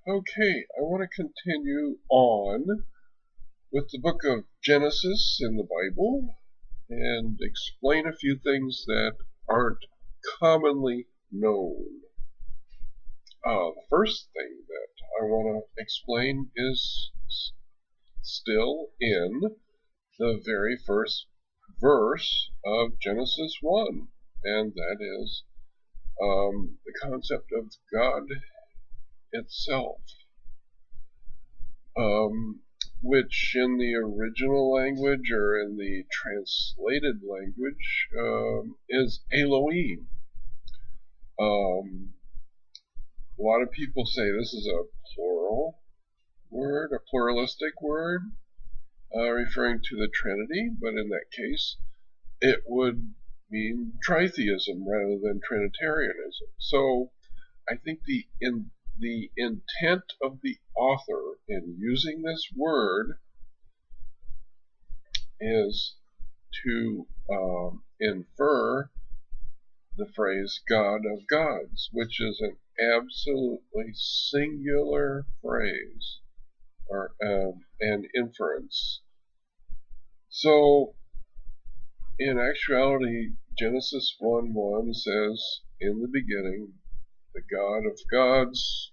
Okay, I want to continue on with the book of Genesis in the Bible and explain a few things that aren't commonly known. The first thing that I want to explain is still in the very first verse of Genesis 1, and that is the concept of God itself, which in the original language or in the translated language is Elohym. A lot of people say this is a plural word, a pluralistic word, referring to the Trinity, but in that case it would mean tritheism rather than Trinitarianism. So I think the intent of the author in using this word is to infer the phrase God of gods, which is an absolutely singular phrase or an inference. So in actuality, Genesis 1:1 says, "In the beginning, the God of gods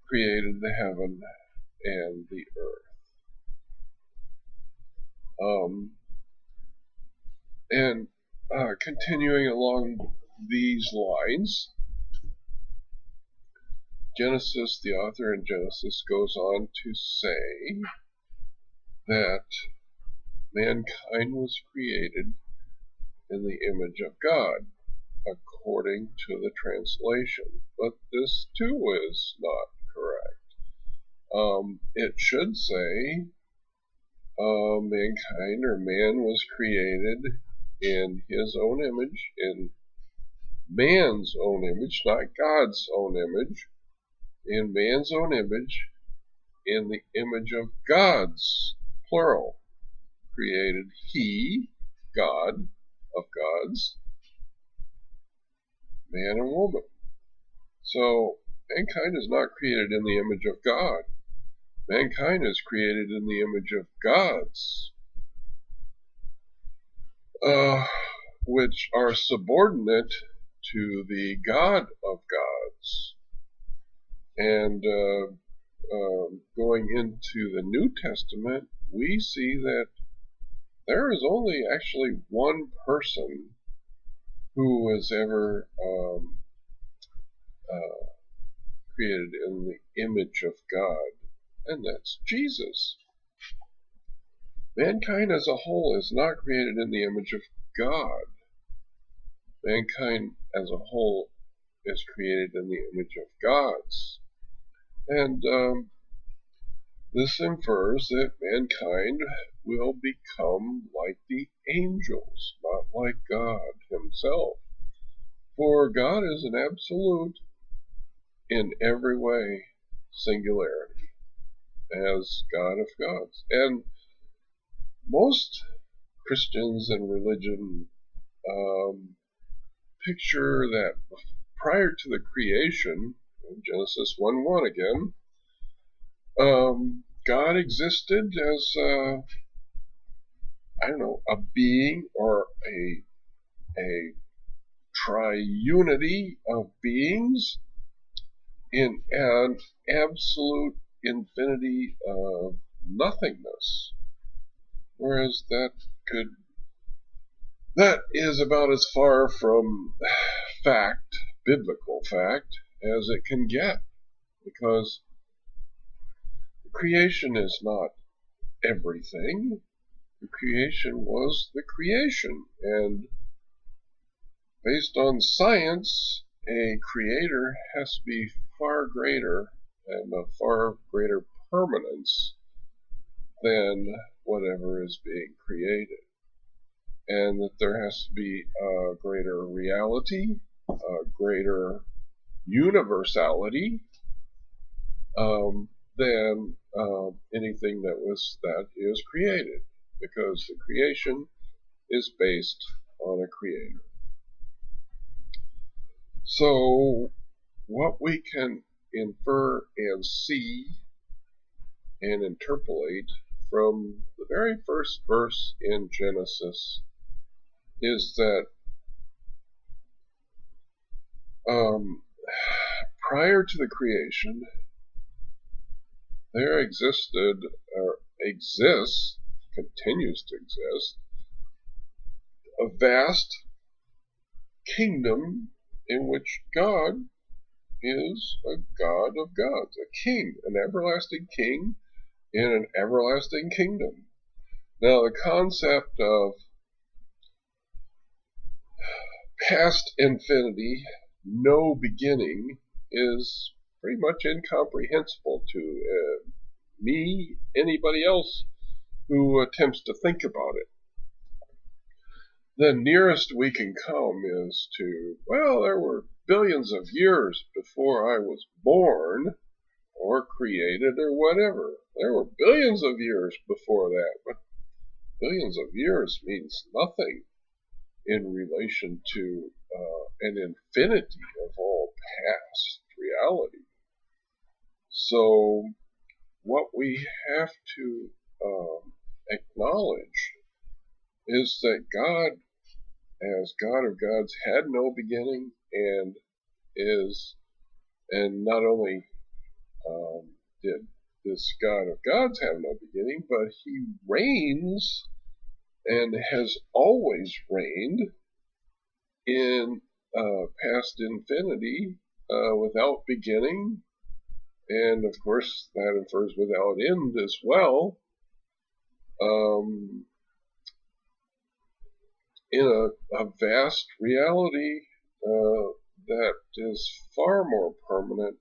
created the heaven and the earth." Continuing along these lines, the author in Genesis goes on to say that mankind was created in the image of God, according to the translation. But this too is not correct. It should say mankind or man was created in his own image, in man's own image, not God's own image, in man's own image, in the image of gods, plural, created he, God of gods, man and woman. So mankind is not created in the image of God. Mankind is created in the image of gods, which are subordinate to the God of gods. And going into the New Testament, we see that there is only actually one person who was ever created in the image of God, and that's Jesus. Mankind as a whole is not created in the image of God. Mankind as a whole is created in the image of gods. And this infers that mankind will become like the angels, not like God himself. For God is an absolute in every way singularity as God of gods. And most Christians and religion picture that prior to the creation, Genesis 1:1 again, God existed as a being or a triunity of beings in an absolute infinity of nothingness. Whereas that is about as far from fact, biblical fact, as it can get, because creation is not everything. The creation was the creation, and based on science, a creator has to be far greater and of far greater permanence than whatever is being created, and that there has to be a greater reality, a greater universality than anything that is created, because the creation is based on a creator. So what we can infer and see and interpolate from the very first verse in Genesis is that prior to the creation, there existed, or exists, continues to exist, a vast kingdom in which God is a God of gods, a king, an everlasting king in an everlasting kingdom. Now, the concept of past infinity, no beginning, is pretty much incomprehensible to me, anybody else who attempts to think about it. The nearest we can come is to, well, there were billions of years before I was born or created or whatever. There were billions of years before that, but billions of years means nothing in relation to an infinity of all past reality. So what we have to acknowledge is that God, as God of gods, had no beginning and is, and not only did this God of gods have no beginning, but he reigns and has always reigned in past infinity without beginning, and of course that infers without end as well, in a vast reality that is far more permanent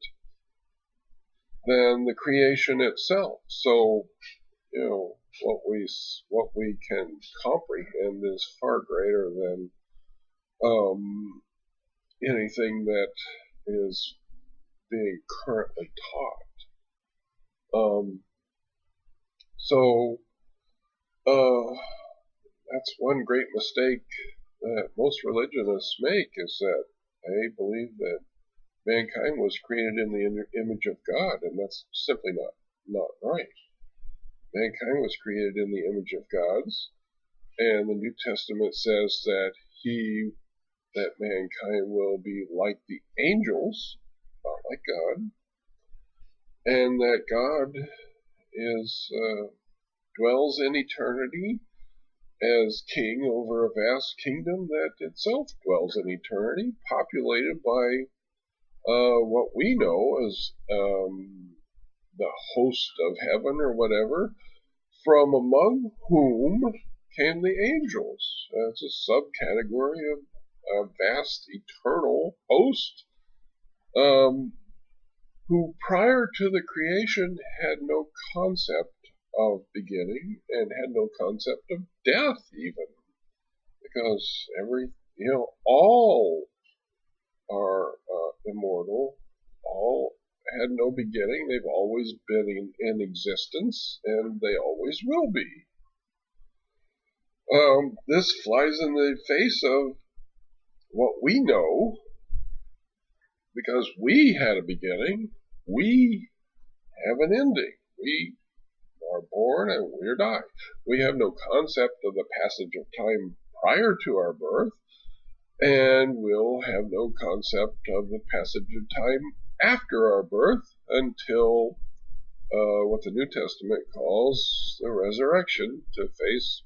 than the creation itself. So, what we can comprehend is far greater than anything that is being currently taught. So that's one great mistake that most religionists make, is that they believe that mankind was created in the image of God, and that's simply not right. Mankind was created in the image of gods, and the New Testament says that mankind will be like the angels, not like God, and that God dwells in eternity as king over a vast kingdom that itself dwells in eternity, populated by what we know as the host of heaven or whatever, from among whom came the angels. It's a subcategory of a vast eternal host who prior to the creation had no concept of beginning and had no concept of death even, because all are immortal, all had no beginning, they've always been in existence, and they always will be. This flies in the face of what we know, because we had a beginning, we have an ending. We are born and we die. We have no concept of the passage of time prior to our birth, and we'll have no concept of the passage of time after our birth until what the New Testament calls the resurrection, to face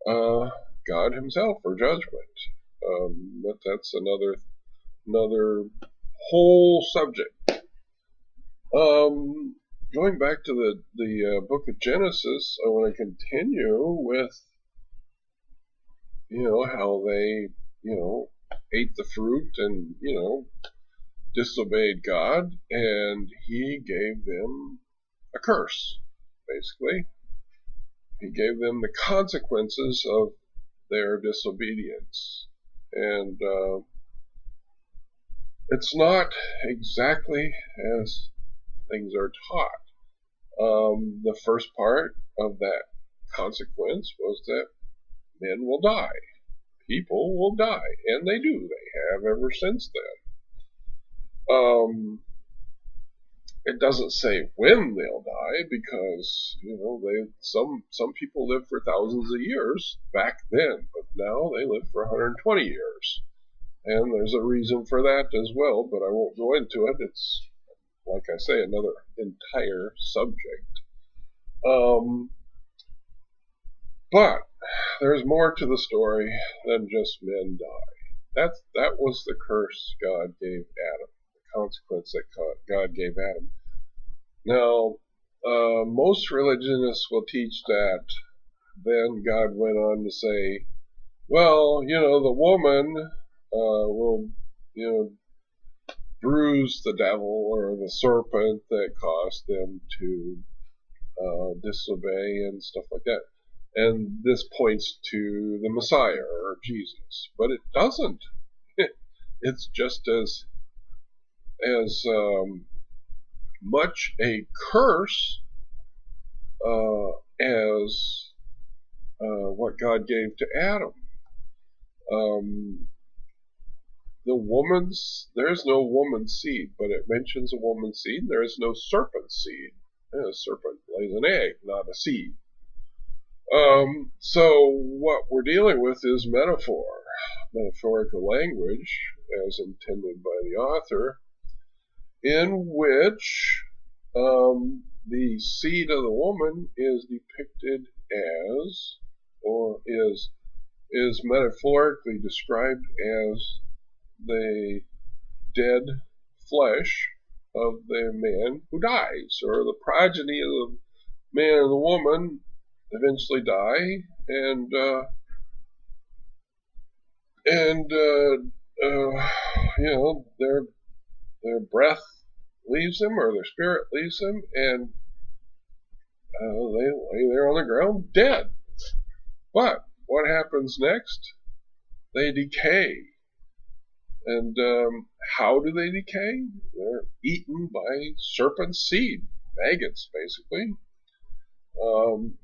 God himself for judgment. But that's another whole subject. Going back to the book of Genesis, I want to continue with how they ate the fruit and disobeyed God, and he gave them a curse. Basically, he gave them the consequences of their disobedience, and it's not exactly as things are taught. The first part of that consequence was that men will die. People will die, and they do. They have ever since then. It doesn't say when they'll die, because some people live for thousands of years back then, but now they live for 120 years, and there's a reason for that as well. But I won't go into it. It's, like I say, another entire subject. But there's more to the story than just men die. That was the curse God gave Adam, the consequence that God gave Adam. Now, most religionists will teach that then God went on to say, well, the woman will, bruise the devil or the serpent that caused them to disobey and stuff like that. And this points to the Messiah or Jesus, but it doesn't. It's just as much a curse as what God gave to Adam. There's no woman's seed, but it mentions a woman's seed. There is no serpent's seed. A serpent lays an egg, not a seed. So what we're dealing with is metaphorical language, as intended by the author, in which the seed of the woman is depicted as, or is metaphorically described as, the dead flesh of the man who dies, or the progeny of the man and the woman eventually die, and their breath leaves them, or their spirit leaves them, and they lay there on the ground dead. But what happens next? They decay. And how do they decay? They're eaten by serpent seed, maggots, basically.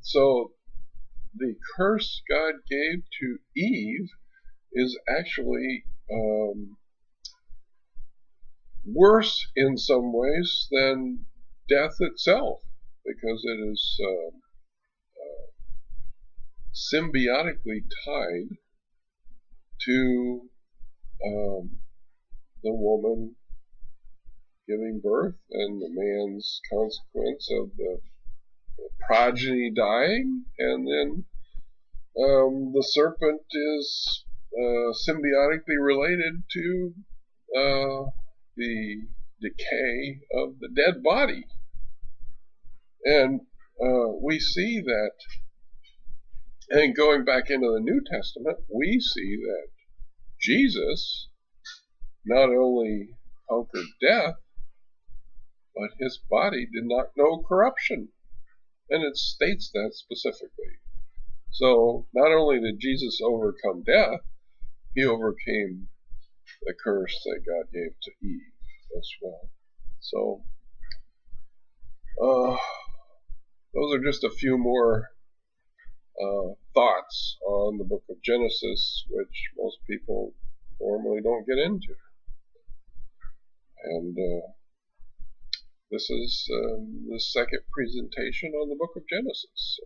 So the curse God gave to Eve is actually worse in some ways than death itself, because it is symbiotically tied to the woman giving birth and the man's consequence of the progeny dying, and then the serpent is symbiotically related to the decay of the dead body. And we see that, and going back into the New Testament, we see that Jesus not only conquered death, but his body did not know corruption. And it states that specifically. So not only did Jesus overcome death, he overcame the curse that God gave to Eve as well. So those are just a few more thoughts on the book of Genesis, which most people normally don't get into. And this is the second presentation on the book of Genesis. So